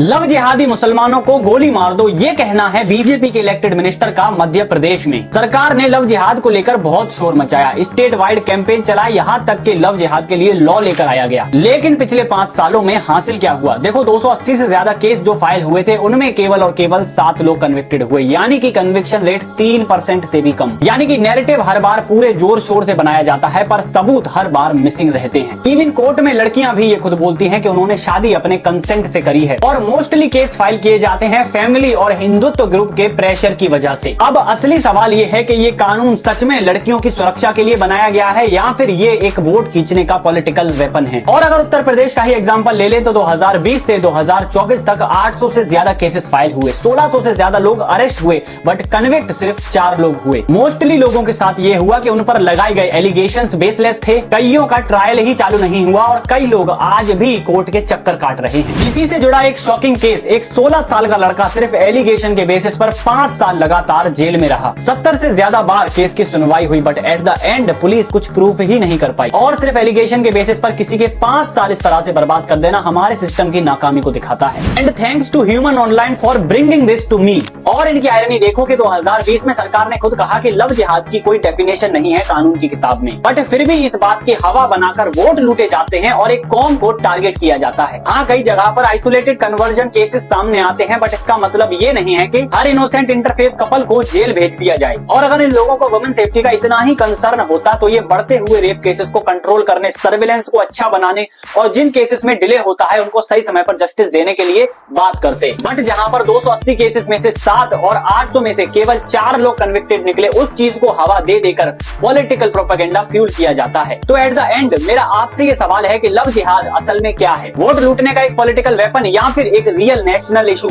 Love जिहादी मुसलमानों को गोली मार दो, ये कहना है बीजेपी के इलेक्टेड मिनिस्टर का मध्य प्रदेश में। सरकार ने लव जिहाद को लेकर बहुत शोर मचाया, स्टेट वाइड कैंपेन चला, यहाँ तक कि लव जिहाद के लिए लॉ लेकर आया गया। लेकिन पिछले 5 सालों में हासिल क्या हुआ? देखो, 280 से ज्यादा केस जो फाइल हुए थे उनमें केवल और केवल 7 लोग कन्विक्टेड हुए, यानी कि कन्विक्शन रेट 3% से भी कम। यानी कि नैरेटिव हर बार पूरे जोर शोर से बनाया जाता है पर सबूत हर बार मिसिंग रहते हैं। इवन कोर्ट में लड़कियां भी ये खुद बोलती हैं कि उन्होंने शादी अपने कंसेंट से करी है और मोस्टली केस फाइल किए जाते हैं फैमिली और हिंदुत्व ग्रुप के प्रेशर की वजह से। अब असली सवाल ये है कि ये कानून सच में लड़कियों की सुरक्षा के लिए बनाया गया है या फिर ये एक वोट खींचने का पॉलिटिकल वेपन है। और अगर उत्तर प्रदेश का ही एग्जांपल ले लें तो 2020 से 2024 तक 800 से ज्यादा केसेस फाइल हुए, 1600 से ज्यादा लोग अरेस्ट हुए, बट कन्विक्ट सिर्फ 4 लोग हुए। मोस्टली लोगों के साथ ये हुआ कि उन पर लगाए गए एलिगेशंस बेसलेस थे, कईयों का ट्रायल ही चालू नहीं हुआ और कई लोग आज भी कोर्ट के चक्कर काट रहे हैं। इसी से जुड़ा एक शॉकिंग केस, एक 16 साल का लड़का सिर्फ एलिगेशन के बेसिस पर 5 साल लगातार जेल में रहा। 70 से ज्यादा बार केस की सुनवाई हुई but at the end police कुछ प्रूफ ही नहीं कर पाई और सिर्फ एलिगेशन के बेसिस पर किसी के 5 साल इस तरह से बर्बाद कर देना हमारे सिस्टम की नाकामी को दिखाता है। And thanks to human online for bringing this to me. और इनकी आयरनी देखो कि 2020 में सरकार ने खुद कहा कि लव जिहाद की कोई डेफिनेशन नहीं है कानून की किताब में, बट फिर भी इस बात की हवा बनाकर वोट लूटे जाते हैं और एक कौम को टारगेट किया जाता है। हाँ, कई जगह पर आइसोलेटेड कन्वर्जन केसेस सामने आते हैं बट इसका मतलब ये नहीं है कि हर इनोसेंट इंटरफेथ कपल को जेल भेज दिया जाए। और अगर इन लोगों को वुमेन सेफ्टी का इतना ही कंसर्न होता तो ये बढ़ते हुए रेप केसेस को कंट्रोल करने, सर्विलेंस को अच्छा बनाने और जिन केसेस में डिले होता है उनको सही समय पर जस्टिस देने के लिए बात करते। बट जहां पर 280 केसेस में से 7 और 800 में से केवल 4 लोग कन्विक्टेड निकले, उस चीज को हवा दे देकर पॉलिटिकल प्रोपेगेंडा फ्यूल किया जाता है। तो एट द एंड मेरा आपसे ये सवाल है कि लव जिहाद असल में क्या है? वोट लूटने का एक पॉलिटिकल वेपन या फिर एक रियल नेशनल इशू?